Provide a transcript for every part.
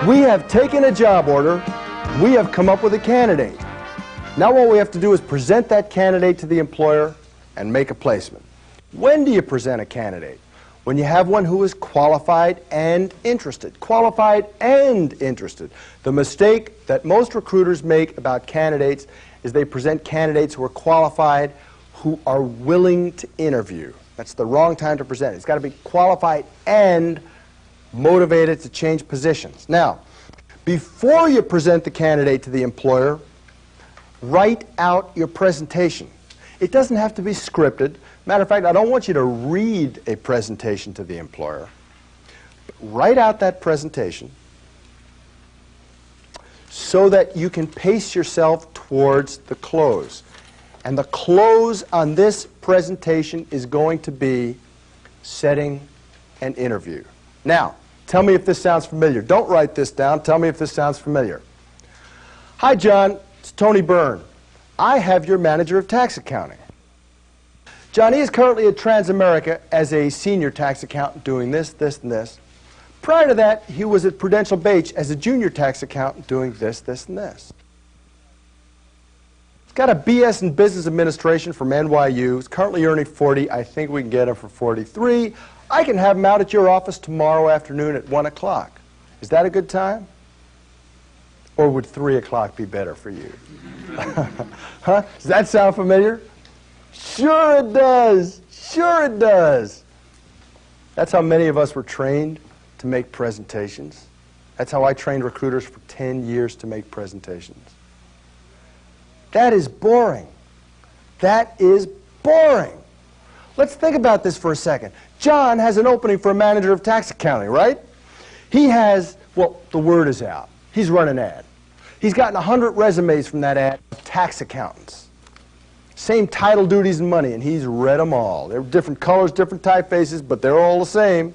We have taken a job order. We have come up with a candidate. Now all we have to do is present that candidate to the employer and make a placement. When do you present a candidate? When you have one who is qualified and interested. Qualified and interested. The mistake that most recruiters make about candidates is they present candidates who are qualified, who are willing to interview. That's the wrong time to present it. It's got to be qualified and motivated to change positions. Now, before you present the candidate to the employer, write out your presentation. It doesn't have to be scripted. Matter of fact, I don't want you to read a presentation to the employer. Write out that presentation so that you can pace yourself towards the close. And the close on this presentation is going to be setting an interview. Now, tell me if this sounds familiar. Don't write this down. Tell me if this sounds familiar. Hi, John. It's Tony Byrne. I have your manager of tax accounting. John, he is currently at Transamerica as a senior tax accountant doing this, this, and this. Prior to that, he was at Prudential Bache as a junior tax accountant doing this, this, and this. He's got a BS in Business Administration from NYU. He's currently earning 40. I think we can get him for 43. I can have him out at your office tomorrow afternoon at 1 o'clock. Is that a good time? Or would 3 o'clock be better for you? Huh? Does that sound familiar? Sure it does. Sure it does. That's how many of us were trained to make presentations. That's how I trained recruiters for 10 years to make presentations. That is boring. That is boring. Let's think about this for a second. John has an opening for a manager of tax accounting, right? He has, well, the word is out. He's run an ad. He's gotten 100 resumes from that ad of tax accountants. Same title, duties, and money, and he's read them all. They're different colors, different typefaces, but they're all the same.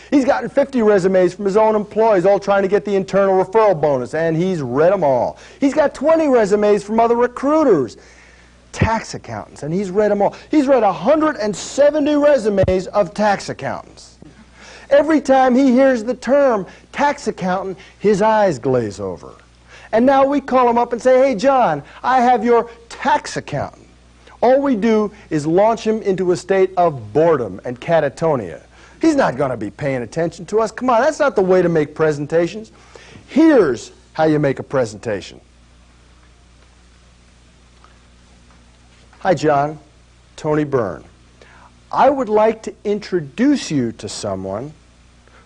He's gotten 50 resumes from his own employees, all trying to get the internal referral bonus, and he's read them all. He's got 20 resumes from other recruiters, tax accountants, and he's read them all. He's read 170 resumes of tax accountants. Every time he hears the term tax accountant, his eyes glaze over. And now we call him up and say, hey, John, I have your tax accountant. All we do is launch him into a state of boredom and catatonia. He's not going to be paying attention to us. Come on, that's not the way to make presentations. Here's how you make a presentation. Hi, John. Tony Byrne. I would like to introduce you to someone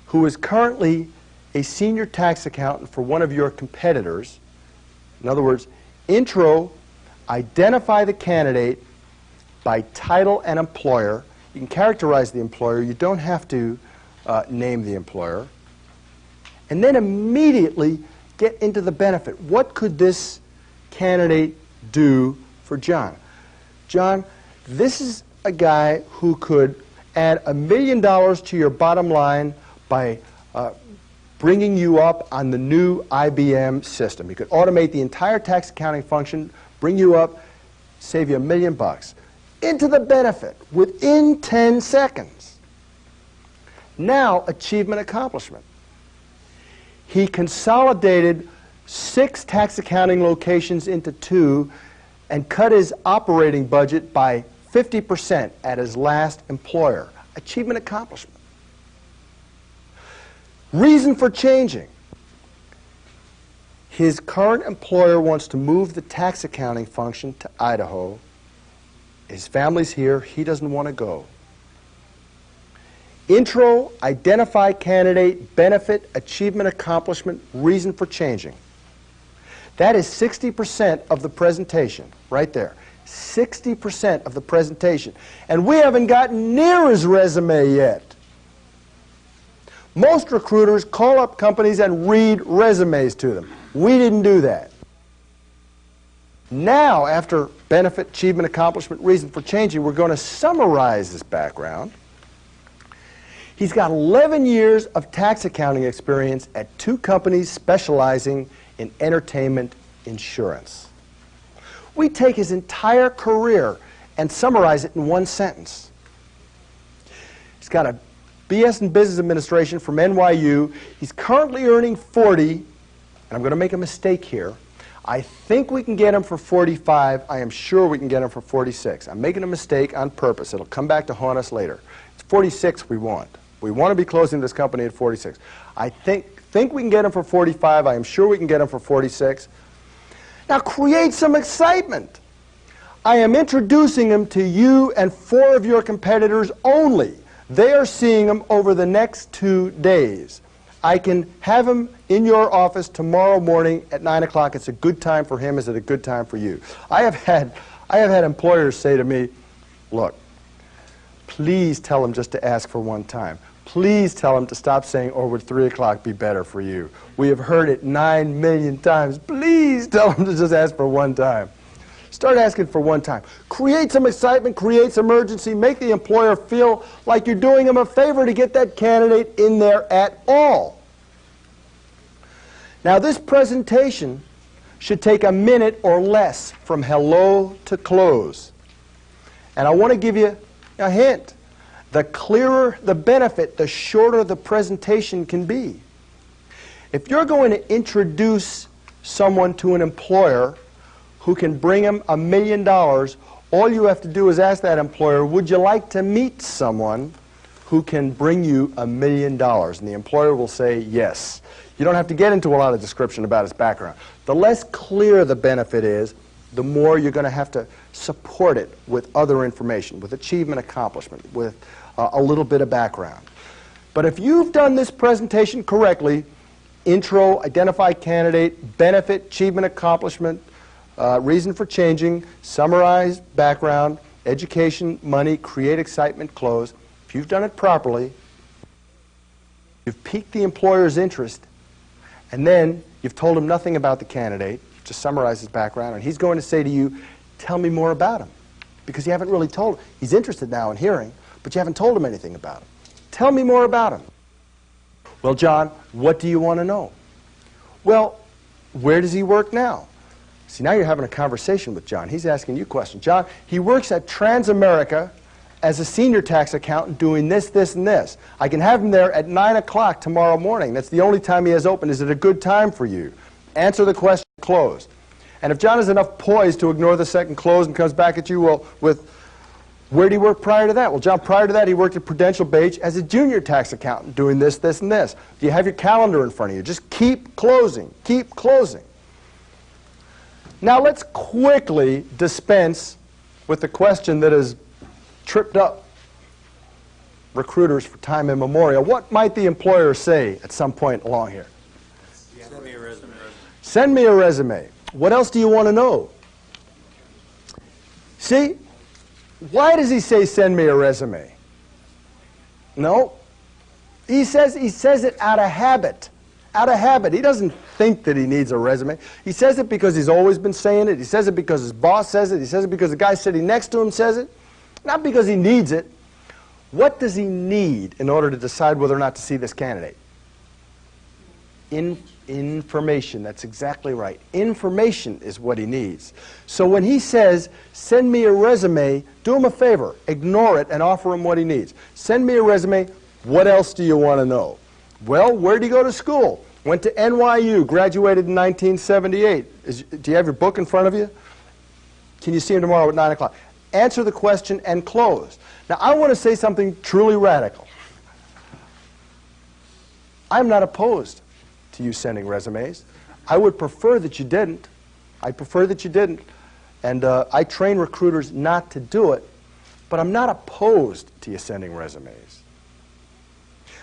who is currently a senior tax accountant for one of your competitors. In other words, intro, identify the candidate by title and employer. You can characterize the employer. You don't have to name the employer. And then immediately get into the benefit. What could this candidate do for John? John, this is a guy who could add $1 million to your bottom line by bringing you up on the new IBM system. He could automate the entire tax accounting function, bring you up, save you $1 million. Into the benefit within 10 seconds. Now, achievement accomplishment. He consolidated 6 tax accounting locations into 2 and cut his operating budget by 50% at his last employer. Achievement accomplishment. Reason for changing. His current employer wants to move the tax accounting function to Idaho. His family's here. He doesn't want to go. Intro, identify candidate, benefit, achievement, accomplishment, reason for changing. That is 60% of the presentation, right there. 60% of the presentation. And we haven't gotten near his resume yet. Most recruiters call up companies and read resumes to them. We didn't do that. Now, after benefit, achievement, accomplishment, reason for changing, we're going to summarize his background. He's got 11 years of tax accounting experience at 2 companies specializing in entertainment insurance. We take his entire career and summarize it in one sentence. He's got a BS in Business Administration from NYU. He's currently earning 40, and I'm going to make a mistake here. I think we can get him for 45. I am sure we can get him for 46. I'm making a mistake on purpose. It'll come back to haunt us later. It's 46 we want. We want to be closing this company at 46. I think we can get him for 45. I am sure we can get him for 46. Now create some excitement. I am introducing him to you and 4 of your competitors only. They are seeing him over the next 2 days. I can have him in your office tomorrow morning at 9 o'clock. It's a good time for him. Is it a good time for you? I have had employers say to me, look, please tell him just to ask for one time. Please tell him to stop saying, or would 3 o'clock be better for you? We have heard it 9 million times. Please tell him to just ask for one time. Start asking for one time. Create some excitement, create some urgency, make the employer feel like you're doing him a favor to get that candidate in there at all. Now this presentation should take a minute or less from hello to close. And I want to give you a hint. The clearer the benefit, the shorter the presentation can be. If you're going to introduce someone to an employer who can bring him $1 million, all you have to do is ask that employer, would you like to meet someone who can bring you $1 million? And the employer will say yes. You don't have to get into a lot of description about his background. The less clear the benefit is, the more you're going to have to support it with other information, with achievement, accomplishment, with a little bit of background. But if you've done this presentation correctly, intro, identify candidate, benefit, achievement, accomplishment, reason for changing, summarize background, education, money, create excitement, close. If you've done it properly, you've piqued the employer's interest, and then you've told him nothing about the candidate, just summarize his background, and he's going to say to you, tell me more about him. Because you haven't really told him. He's interested now in hearing, but you haven't told him anything about him. Tell me more about him. Well, John, what do you want to know? Well, where does he work now? See, now you're having a conversation with John. He's asking you questions. John, he works at Transamerica as a senior tax accountant doing this, this, and this. I can have him there at 9 o'clock tomorrow morning. That's the only time he has open. Is it a good time for you? Answer the question, close. And if John has enough poise to ignore the second close and comes back at you, well, with where did he work prior to that? Well, John, prior to that, he worked at Prudential Beige as a junior tax accountant doing this, this, and this. Do you have your calendar in front of you? Just keep closing. Keep closing. Now let's quickly dispense with the question that has tripped up recruiters for time immemorial. What might the employer say at some point along here? Send me a resume. Send me a resume. What else do you want to know? See, why does he say send me a resume? No, he says it out of habit. Out of habit. He doesn't think that he needs a resume. He says it because he's always been saying it. He says it because his boss says it. He says it because the guy sitting next to him says it. Not because he needs it. What does he need in order to decide whether or not to see this candidate? Information. That's exactly right. Information is what he needs. So when he says, send me a resume, do him a favor. Ignore it and offer him what he needs. Send me a resume. What else do you want to know? Well, where did he go to school? Went to NYU, graduated in 1978. Do you have your book in front of you? Can you see him tomorrow at 9 o'clock? Answer the question and close. Now, I want to say something truly radical. I'm not opposed to you sending resumes. I would prefer that you didn't. I prefer that you didn't. And I train recruiters not to do it, but I'm not opposed to you sending resumes.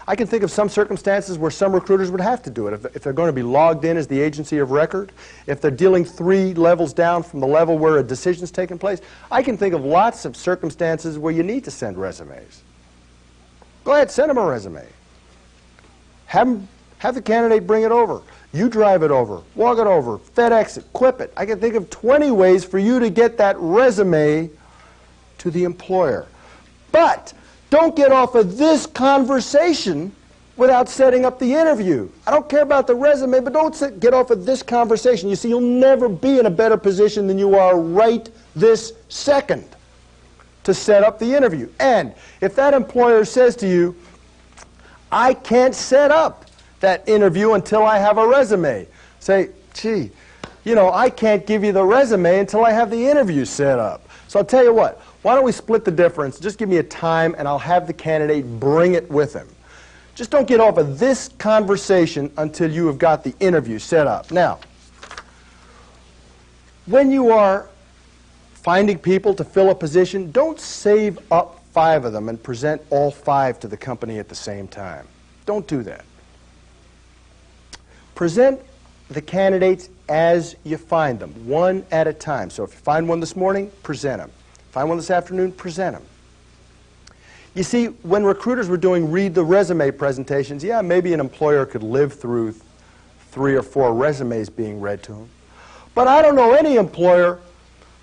I can think of some circumstances where some recruiters would have to do it. If they're going to be logged in as the agency of record, if they're dealing 3 levels down from the level where a decision's taking place, I can think of lots of circumstances where you need to send resumes. Go ahead, send them a resume. Have the candidate bring it over. You drive it over, walk it over, FedEx it, Quip it. I can think of 20 ways for you to get that resume to the employer. But don't get off of this conversation without setting up the interview. I don't care about the resume, but don't get off of this conversation. You see, you'll never be in a better position than you are right this second to set up the interview. And if that employer says to you, I can't set up that interview until I have a resume. Say, gee, you know, I can't give you the resume until I have the interview set up. So I'll tell you what, why don't we split the difference? Just give me a time and I'll have the candidate bring it with him. Just don't get off of this conversation until you have got the interview set up. Now, when you are finding people to fill a position, don't save up 5 of them and present all 5 to the company at the same time. Don't do that. Present the candidates as you find them, one at a time. So if you find one this morning, present them. Find one this afternoon, present them. You see, when recruiters were doing read the resume presentations, yeah, maybe an employer could live through 3 or 4 resumes being read to him. But I don't know any employer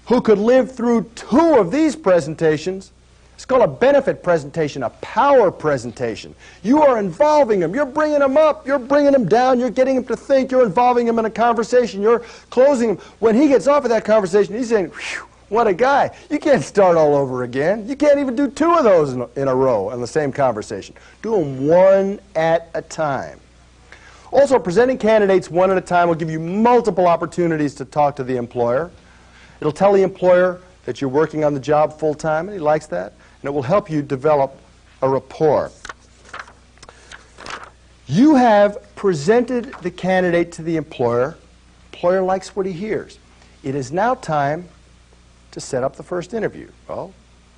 who could live through 2 of these presentations. It's called a benefit presentation, a power presentation. You are involving them. You're bringing them up. You're bringing them down. You're getting them to think. You're involving them in a conversation. You're closing him. When he gets off of that conversation, he's saying, whew, what a guy. You can't start all over again. You can't even do 2 of those in a row in the same conversation. Do them one at a time. Also, presenting candidates one at a time will give you multiple opportunities to talk to the employer. It'll tell the employer that you're working on the job full-time, and he likes that. And it will help you develop a rapport. You have presented the candidate to the employer. The employer likes what he hears. It is now time to set up the first interview. Well,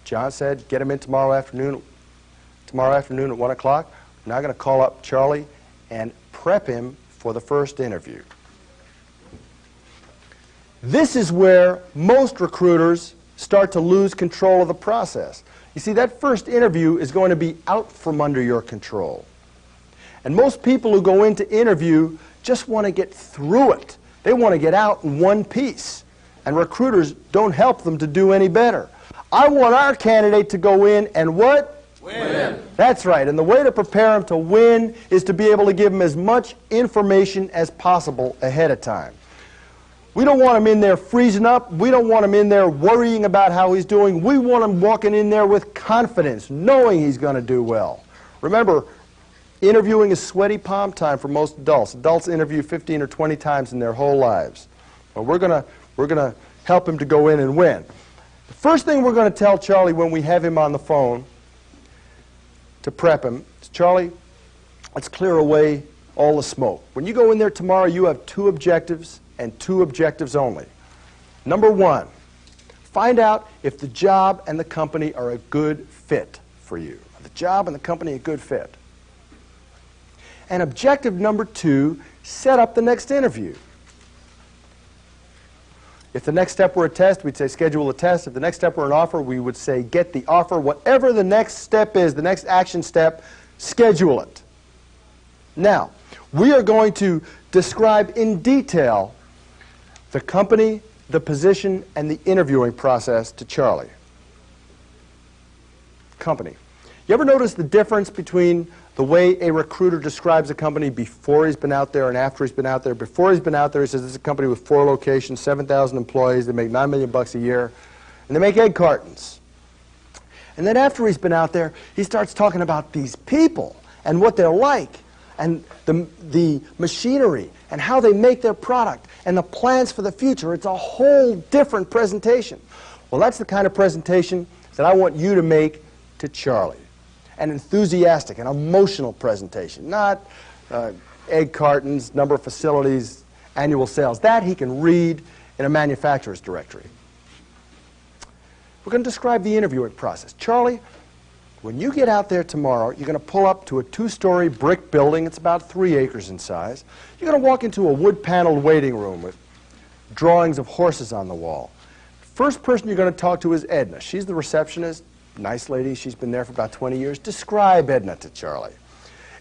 John said, get him in tomorrow afternoon at 1 o'clock. I'm now going to call up Charlie and prep him for the first interview. This is where most recruiters start to lose control of the process. You see, that first interview is going to be out from under your control. And most people who go into interview just want to get through it. They want to get out in one piece. And recruiters don't help them to do any better. I want our candidate to go in and what? Win. That's right. And the way to prepare him to win is to be able to give him as much information as possible ahead of time. We don't want him in there freezing up. We don't want him in there worrying about how he's doing. We want him walking in there with confidence, knowing he's going to do well. Remember, interviewing is sweaty palm time for most adults. Adults interview 15 or 20 times in their whole lives. Well, we're going to help him to go in and win. The first thing we're going to tell Charlie when we have him on the phone to prep him is, Charlie, let's clear away all the smoke. When you go in there tomorrow, you have 2 objectives and 2 objectives only. Number 1, find out if the job and the company are a good fit for you. Are the job and the company a good fit? And objective number 2, set up the next interview. If the next step were a test, we'd say schedule a test. If the next step were an offer, we would say get the offer. Whatever the next step is, the next action step, schedule it. Now, we are going to describe in detail the company, the position, and the interviewing process to Charlie. Company. You ever notice the difference between the way a recruiter describes a company before he's been out there and after he's been out there? Before he's been out there, he says this is a company with 4 locations, 7,000 employees, they make $9 million a year, and they make egg cartons. And then after he's been out there, he starts talking about these people and what they're like, and the machinery, and how they make their product, and the plans for the future. It's a whole different presentation. Well, that's the kind of presentation that I want you to make to Charlie. An enthusiastic, an emotional presentation, not egg cartons, number of facilities, annual sales. That he can read in a manufacturer's directory. We're going to describe the interviewing process. Charlie, when you get out there tomorrow, you're going to pull up to a 2-story brick building. It's about 3 acres in size. You're going to walk into a wood-paneled waiting room with drawings of horses on the wall. First person you're going to talk to is Edna. She's the receptionist. Nice lady. She's been there for about 20 years. Describe Edna to Charlie.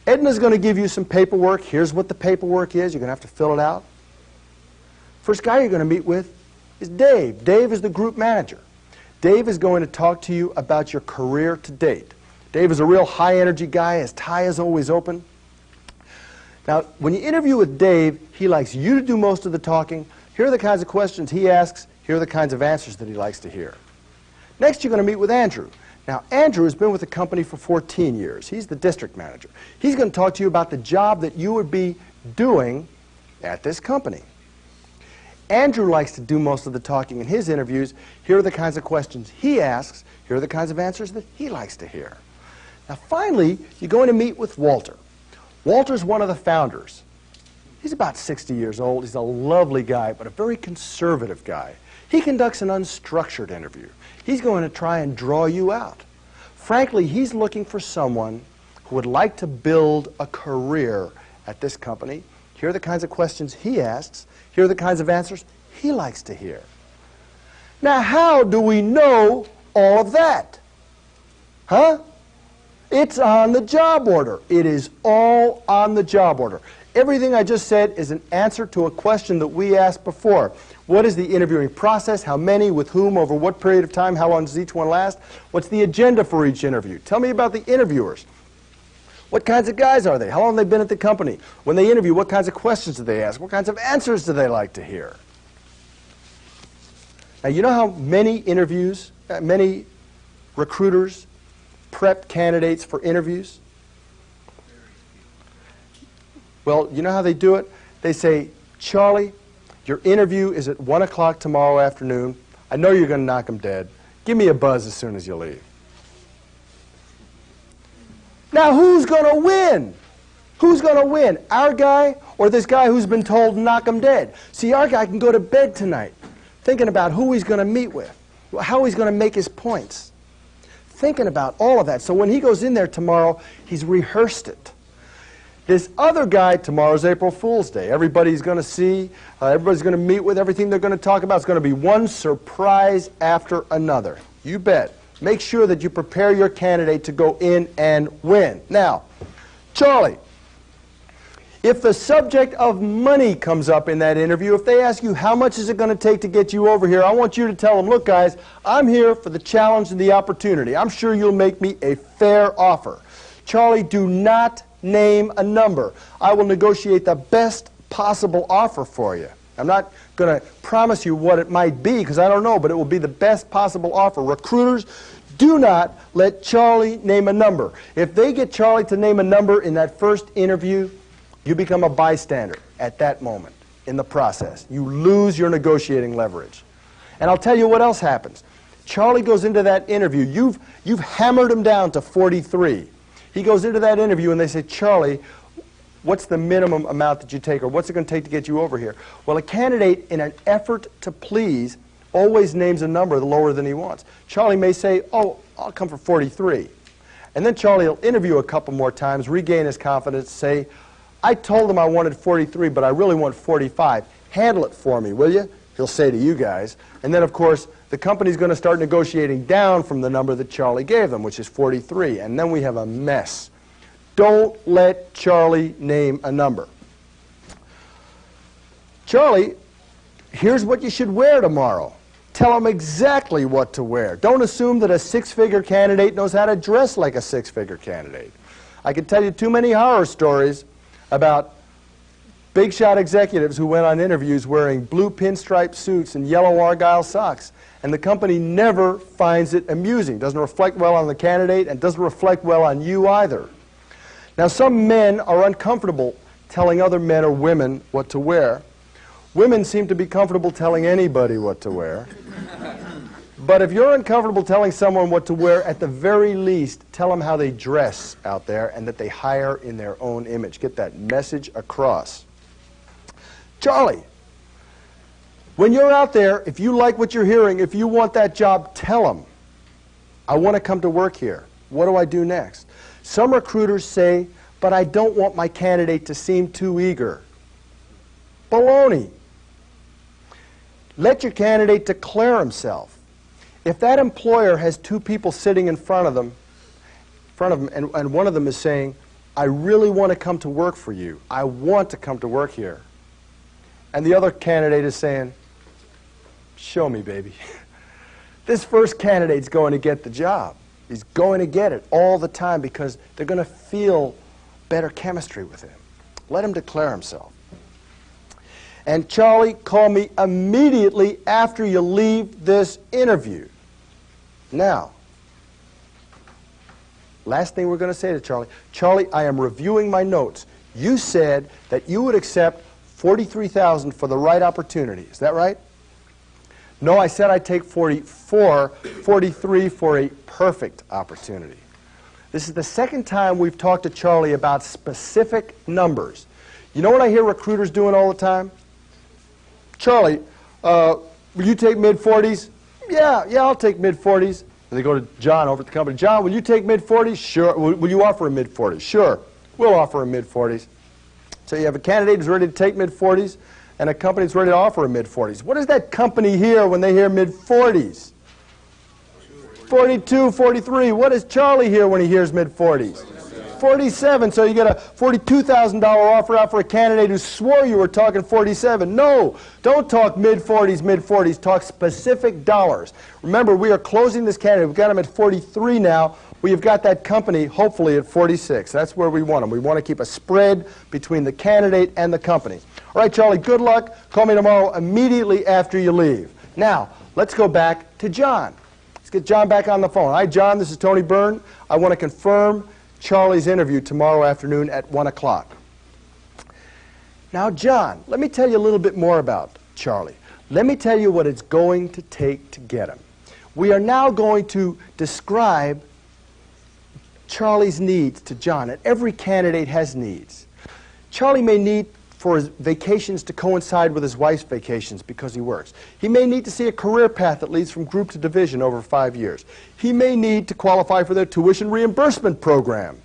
Edna's going to give you some paperwork. Here's what the paperwork is. You're going to have to fill it out. First guy you're going to meet with is Dave. Dave is the group manager. Dave is going to talk to you about your career to date. Dave is a real high-energy guy. His tie is always open. Now, when you interview with Dave, he likes you to do most of the talking. Here are the kinds of questions he asks. Here are the kinds of answers that he likes to hear. Next, you're going to meet with Andrew. Now, Andrew has been with the company for 14 years. He's the district manager. He's going to talk to you about the job that you would be doing at this company. Andrew likes to do most of the talking in his interviews. Here are the kinds of questions he asks. Here are the kinds of answers that he likes to hear. Now, finally, you're going to meet with Walter. Walter's one of the founders. He's about 60 years old. He's a lovely guy, but a very conservative guy. He conducts an unstructured interview. He's going to try and draw you out. Frankly, he's looking for someone who would like to build a career at this company. Here are the kinds of questions he asks. Here are the kinds of answers he likes to hear. Now, how do we know all of that? Huh? It's on the job order. It is all on the job order. Everything I just said is an answer to a question that we asked before. What is the interviewing process? How many? With whom? Over what period of time? How long does each one last? What's the agenda for each interview? Tell me about the interviewers. What kinds of guys are they? How long have they been at the company? When they interview, what kinds of questions do they ask? What kinds of answers do they like to hear? Now, you know how many many recruiters prep candidates for interviews? Well, you know how they do it? They say, Charlie, your interview is at 1 o'clock tomorrow afternoon. I know you're going to knock them dead. Give me a buzz as soon as you leave. Now, who's going to win? Who's going to win? Our guy or this guy who's been told knock him dead? See, our guy can go to bed tonight thinking about who he's going to meet with, how he's going to make his points, thinking about all of that. So when he goes in there tomorrow, he's rehearsed it. This other guy, tomorrow's April Fool's Day. Everybody's going to see, everybody's going to meet with, everything they're going to talk about is going to be one surprise after another. You bet. Make sure that you prepare your candidate to go in and win. Now, Charlie, if the subject of money comes up in that interview, if they ask you how much is it going to take to get you over here, I want you to tell them, look guys, I'm here for the challenge and the opportunity. I'm sure you'll make me a fair offer. Charlie, do not name a number. I will negotiate the best possible offer for you. I'm not going to promise you what it might be because I don't know, but it will be the best possible offer. Recruiters, do not let Charlie name a number. If they get Charlie to name a number in that first interview, you become a bystander at that moment in the process. You lose your negotiating leverage. And I'll tell you what else happens. Charlie goes into that interview. You've hammered him down to 43. He goes into that interview and they say, Charlie, what's the minimum amount that you take, or what's it going to take to get you over here? Well, a candidate, in an effort to please, always names a number lower than he wants. Charlie may say, oh, I'll come for 43. And then Charlie will interview a couple more times, regain his confidence, say, I told him I wanted 43, but I really want 45. Handle it for me, will you? He'll say to you guys. And then, of course, the company's going to start negotiating down from the number that Charlie gave them, which is 43. And then we have a mess. Don't let Charlie name a number. Charlie, here's what you should wear tomorrow. Tell him exactly what to wear. Don't assume that a six-figure candidate knows how to dress like a six-figure candidate. I could tell you too many horror stories about big shot executives who went on interviews wearing blue pinstripe suits and yellow argyle socks, and the company never finds it amusing. Doesn't reflect well on the candidate and doesn't reflect well on you either. Now, some men are uncomfortable telling other men or women what to wear. Women seem to be comfortable telling anybody what to wear. But if you're uncomfortable telling someone what to wear, at the very least, tell them how they dress out there and that they hire in their own image. Get that message across. Charlie, when you're out there, if you like what you're hearing, if you want that job, tell them, I want to come to work here. What do I do next? Some recruiters say, but I don't want my candidate to seem too eager. Baloney. Let your candidate declare himself. If that employer has two people sitting in front of them, and one of them is saying, I really want to come to work for you. I want to come to work here. And the other candidate is saying, show me, baby. This first candidate's going to get the job. He's going to get it all the time because they're going to feel better chemistry with him. Let him declare himself. And Charlie, call me immediately after you leave this interview. Now, Last thing we're going to say to Charlie. Charlie, I am reviewing my notes. You said that you would accept $43,000 for the right opportunity. Is that right? No, I said I'd take 43 for a perfect opportunity. This is the second time we've talked to Charlie about specific numbers. You know what I hear recruiters doing all the time? Charlie, will you take mid-40s? Yeah, I'll take mid-40s. And they go to John over at the company. John, will you take mid-40s? Sure. Will you offer a mid-40s? Sure. We'll offer a mid-40s. So you have a candidate who's ready to take mid-40s and a company that's ready to offer a mid-40s. What does that company hear when they hear mid-40s? 42, 43. What does Charlie hear when he hears mid-40s? 47. So you get a $42,000 offer out for a candidate who swore you were talking 47. No, don't talk mid-40s, mid-40s. Talk specific dollars. Remember, we are closing this candidate. We've got him at 43 now. We have got that company, hopefully, at 46. That's where we want them. We want to keep a spread between the candidate and the company. All right, Charlie, good luck. Call me tomorrow immediately after you leave. Now, let's go back to John. Let's get John back on the phone. Hi, John. This is Tony Byrne. I want to confirm Charlie's interview tomorrow afternoon at 1 o'clock. Now, John, let me tell you a little bit more about Charlie. Let me tell you what it's going to take to get him. We are now going to describe Charlie's needs to John, and every candidate has needs. Charlie may need for his vacations to coincide with his wife's vacations because he works. He may need to see a career path that leads from group to division over 5 years. He may need to qualify for their tuition reimbursement program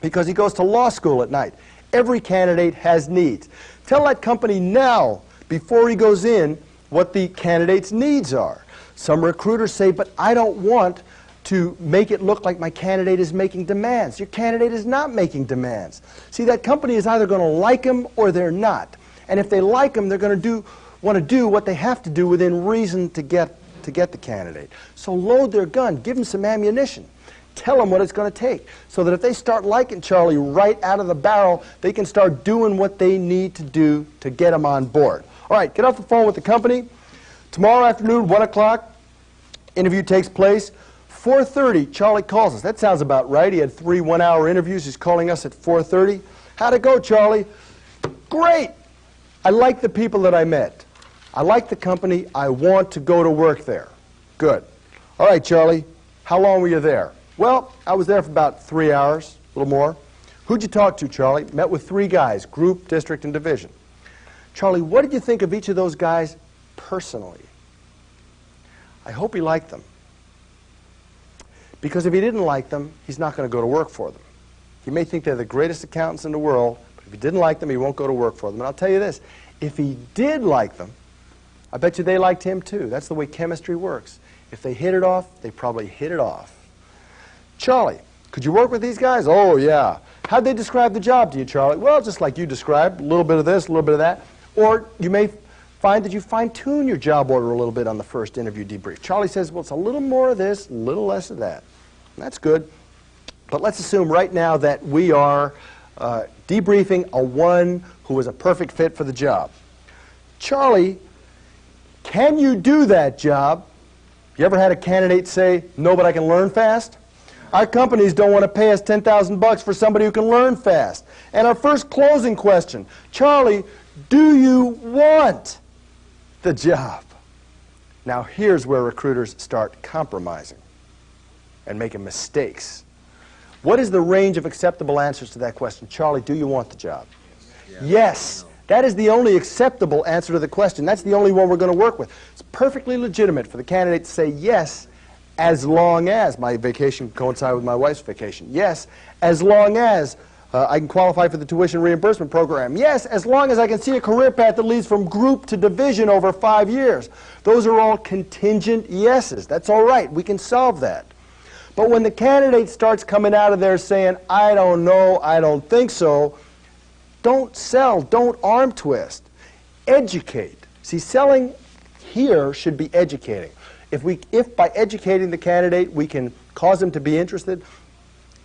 because he goes to law school at night. Every candidate has needs. Tell that company now, before he goes in, what the candidate's needs are. Some recruiters say, but I don't want to make it look like my candidate is making demands. Your candidate is not making demands. See, that company is either going to like him or they're not. And if they like him, they're going to want to do what they have to do within reason to get the candidate. So load their gun. Give them some ammunition. Tell them what it's going to take so that if they start liking Charlie right out of the barrel, they can start doing what they need to do to get him on board. All right, get off the phone with the company. Tomorrow afternoon, 1 o'clock, interview takes place. 4:30, Charlie calls us. That sounds about right. He had 3 one-hour interviews. He's calling us at 4:30. How'd it go, Charlie? Great. I like the people that I met. I like the company. I want to go to work there. Good. All right, Charlie, how long were you there? Well, I was there for about 3 hours, a little more. Who'd you talk to, Charlie? Met with 3 guys, group, district, and division. Charlie, what did you think of each of those guys personally? I hope he liked them. Because if he didn't like them, he's not going to go to work for them. He may think they're the greatest accountants in the world, but if he didn't like them, he won't go to work for them. And I'll tell you this, if he did like them, I bet you they liked him too. That's the way chemistry works. If they hit it off, they probably hit it off. Charlie, could you work with these guys? Oh, yeah. How'd they describe the job to you, Charlie? Well, just like you described, a little bit of this, a little bit of that. Or you may find that you fine-tune your job order a little bit on the first interview debrief. Charlie says, well, it's a little more of this, a little less of that. That's good. But let's assume right now that we are debriefing a one who is a perfect fit for the job. Charlie, can you do that job? You ever had a candidate say, no, but I can learn fast? Our companies don't want to pay us $10,000 for somebody who can learn fast. And our first closing question, Charlie, do you want the job? Now here's where recruiters start compromising and making mistakes. What is the range of acceptable answers to that question? Charlie, do you want the job? Yes. That is the only acceptable answer to the question. That's the only one we're going to work with. It's perfectly legitimate for the candidate to say yes, as long as my vacation coincides with my wife's vacation. Yes, as long as I can qualify for the tuition reimbursement program. Yes, as long as I can see a career path that leads from group to division over 5 years. Those are all contingent yeses. That's all right. We can solve that. But when the candidate starts coming out of there saying, I don't know, I don't think so, don't sell, don't arm twist. Educate. See, selling here should be educating. If by educating the candidate we can cause him to be interested,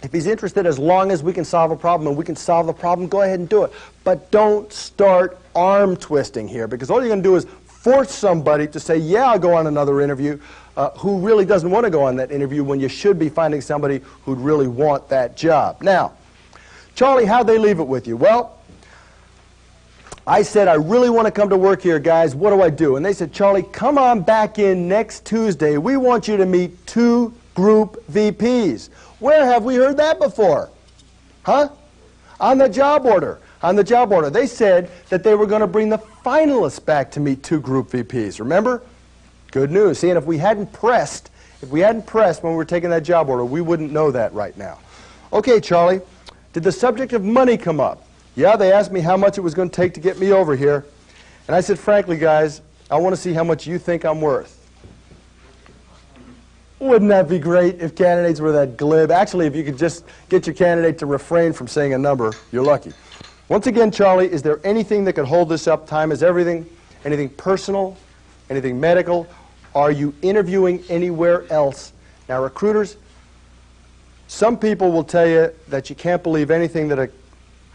if he's interested, as long as we can solve a problem and we can solve the problem, go ahead and do it. But don't start arm twisting here, because all you're going to do is force somebody to say, yeah, I'll go on another interview, who really doesn't want to go on that interview when you should be finding somebody who'd really want that job. Now, Charlie, how'd they leave it with you? Well, I said, I really want to come to work here, guys. What do I do? And they said, Charlie, come on back in next Tuesday. We want you to meet 2 group VPs. Where have we heard that before? Huh? On the job order. On the job order. They said that they were going to bring the finalists back to meet 2 group VPs. Remember? Good news. See, and if we hadn't pressed when we were taking that job order, we wouldn't know that right now. Okay, Charlie, did the subject of money come up? Yeah, they asked me how much it was going to take to get me over here. And I said, frankly, guys, I want to see how much you think I'm worth. Wouldn't that be great if candidates were that glib? Actually, if you could just get your candidate to refrain from saying a number, you're lucky. Once again, Charlie, is there anything that could hold this up? Time is everything. Anything personal? Anything medical? Are you interviewing anywhere else? Now, recruiters, some people will tell you that you can't believe anything that a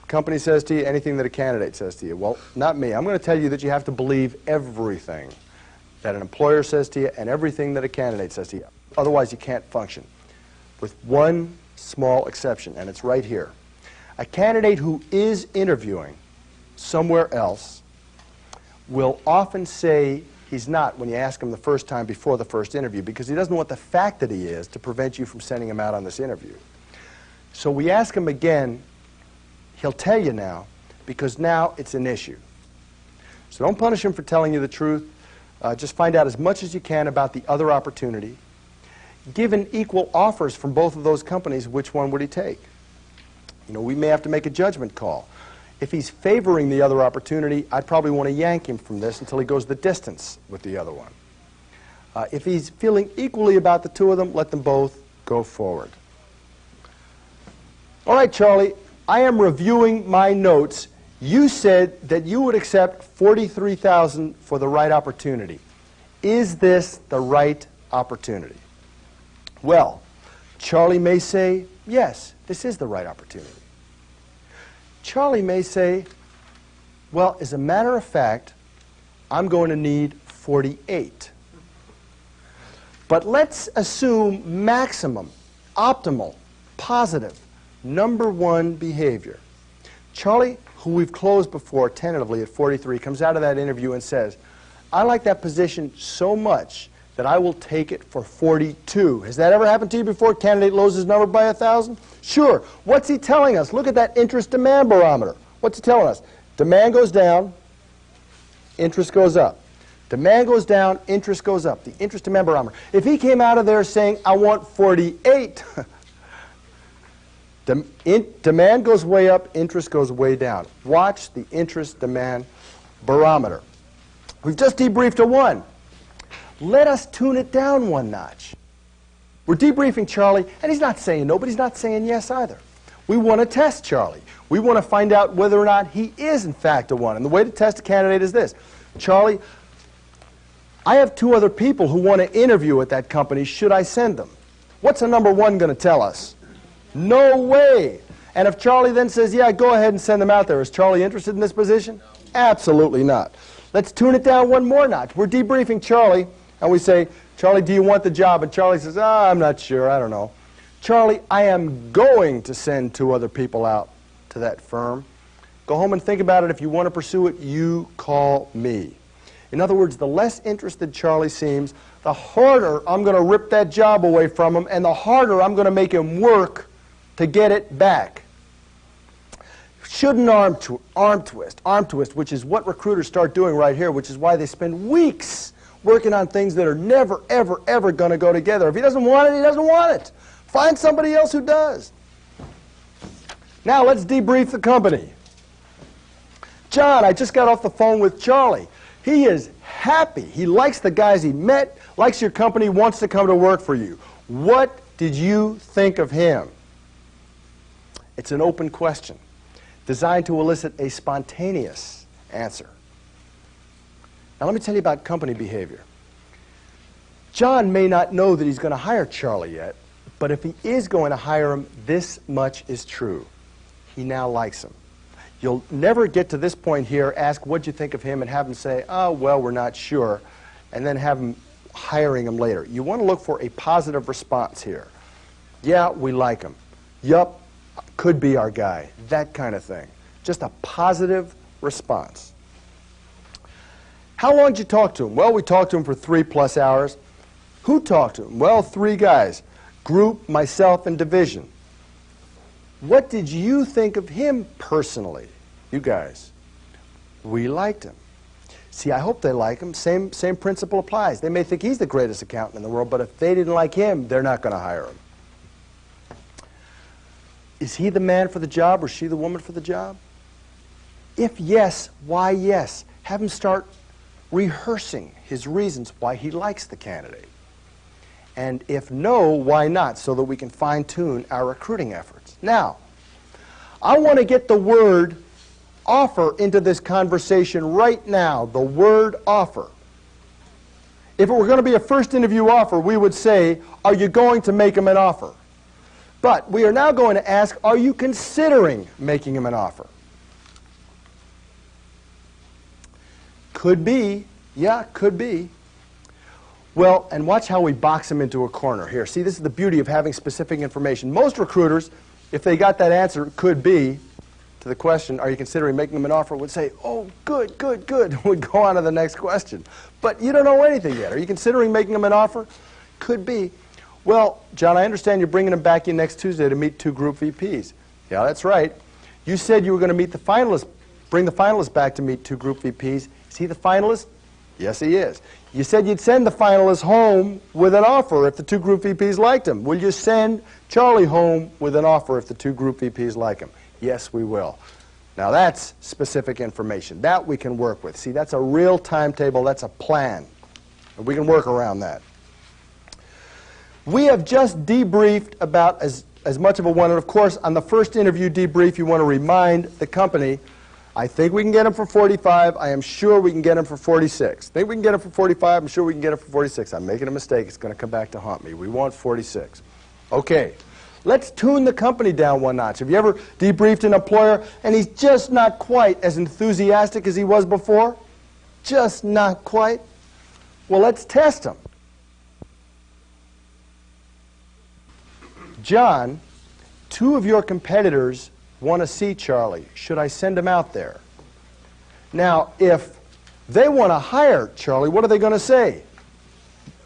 company says to you, anything that a candidate says to you. Well, not me. I'm going to tell you that you have to believe everything that an employer says to you and everything that a candidate says to you. Otherwise, you can't function. With one small exception, and it's right here. A candidate who is interviewing somewhere else will often say he's not when you ask him the first time before the first interview, because he doesn't want the fact that he is to prevent you from sending him out on this interview. So we ask him again. He'll tell you now, because now it's an issue. So don't punish him for telling you the truth. Just find out as much as you can about the other opportunity. Given equal offers from both of those companies, which one would he take? You know, we may have to make a judgment call. If he's favoring the other opportunity, I'd probably want to yank him from this until he goes the distance with the other one. If he's feeling equally about the 2 of them, let them both go forward. All right, Charlie. I am reviewing my notes. You said that you would accept $43,000 for the right opportunity. Is this the right opportunity? Well, Charlie may say, yes, this is the right opportunity. Charlie may say, well, as a matter of fact, I'm going to need 48. But let's assume maximum, optimal, positive, #1 behavior. Charlie, who we've closed before tentatively at 43, comes out of that interview and says, I like that position so much that I will take it for 42. Has that ever happened to you before? Candidate lowers his number by 1,000? Sure. What's he telling us? Look at that interest-demand barometer. What's he telling us? Demand goes down, interest goes up. Demand goes down, interest goes up. The interest-demand barometer. If he came out of there saying, I want 48, demand goes way up, interest goes way down. Watch the interest-demand barometer. We've just debriefed a 1. Let us tune it down 1 notch. We're debriefing Charlie, and he's not saying no, but he's not saying yes either. We want to test Charlie. We want to find out whether or not he is, in fact, a 1. And the way to test a candidate is this. Charlie, I have 2 other people who want to interview at that company. Should I send them? What's a #1 going to tell us? No way. And if Charlie then says, yeah, go ahead and send them out there, is Charlie interested in this position? No. Absolutely not. Let's tune it down 1 more notch. We're debriefing Charlie, and we say, Charlie, do you want the job? And Charlie says, I'm not sure, I don't know. Charlie, I am going to send 2 other people out to that firm. Go home and think about it. If you want to pursue it, you call me. In other words, the less interested Charlie seems, the harder I'm going to rip that job away from him, and the harder I'm going to make him work to get it back. Shouldn't arm twist, which is what recruiters start doing right here, which is why they spend weeks working on things that are never, ever, ever going to go together. If he doesn't want it, he doesn't want it. Find somebody else who does. Now let's debrief the company. John, I just got off the phone with Charlie. He is happy. He likes the guys he met, likes your company, wants to come to work for you. What did you think of him? It's an open question, designed to elicit a spontaneous answer. Now let me tell you about company behavior. John may not know that he's going to hire Charlie yet, but if he is going to hire him, this much is true. He now likes him. You'll never get to this point here, ask what'd you think of him, and have him say, oh, well, we're not sure, and then have him hiring him later. You want to look for a positive response here. Yeah, we like him. Yup, could be our guy. That kind of thing. Just a positive response. How long did you talk to him? Well, we talked to him for 3+ hours. Who talked to him? Well, 3 guys. Group, myself, and division. What did you think of him personally? You guys. We liked him. See, I hope they like him. Same principle applies. They may think he's the greatest accountant in the world, but if they didn't like him, they're not going to hire him. Is he the man for the job or she the woman for the job? If yes, why yes? Have him start rehearsing his reasons why he likes the candidate. And if no, why not? So that we can fine-tune our recruiting efforts. Now, I want to get the word offer into this conversation right now, the word offer. If it were going to be a first interview offer, we would say, are you going to make him an offer? But we are now going to ask, are you considering making him an offer? Could be. Yeah, could be. Well, and watch how we box him into a corner here. See, this is the beauty of having specific information. Most recruiters, if they got that answer, could be, to the question, are you considering making him an offer, would say, oh, good, good, good, would go on to the next question. But you don't know anything yet. Are you considering making him an offer? Could be. Well, John, I understand you're bringing him back in next Tuesday to meet 2 group VPs. Yeah, that's right. You said you were going to meet the finalists, bring the finalists back to meet 2 group VPs. Is he the finalist? Yes, he is. You said you'd send the finalists home with an offer if the 2 group VPs liked him. Will you send Charlie home with an offer if the 2 group VPs like him? Yes, we will. Now, that's specific information. That we can work with. See, that's a real timetable. That's a plan. And we can work around that. We have just debriefed about as much of a one. And, of course, on the first interview debrief, you want to remind the company, I think we can get him for 45. I am sure we can get him for 46. Think we can get him for 45. I'm sure we can get him for 46. I'm making a mistake. It's going to come back to haunt me. We want 46. Okay. Let's tune the company down one notch. Have you ever debriefed an employer and he's just not quite as enthusiastic as he was before? Just not quite? Well, let's test him. John, 2 of your competitors want to see Charlie. Should I send him out there? Now, if they want to hire Charlie, what are they going to say?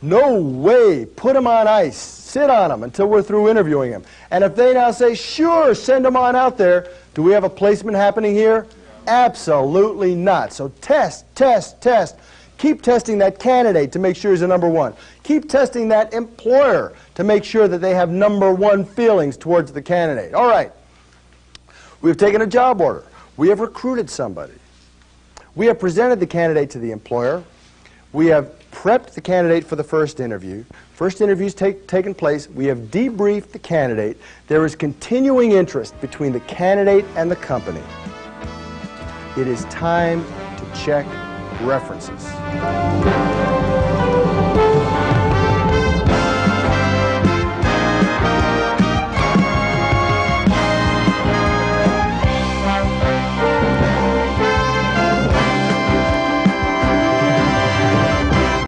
No way. Put him on ice. Sit on him until we're through interviewing him. And if they now say, sure, send him on out there, do we have a placement happening here? Absolutely not. So test, test, test. Keep testing that candidate to make sure he's a number 1. Keep testing that employer to make sure that they have number 1 feelings towards the candidate. All right. We've taken a job order. We have recruited somebody. We have presented the candidate to the employer. We have prepped the candidate for the first interview. First interview's taken place. We have debriefed the candidate. There is continuing interest between the candidate and the company. It is time to check references.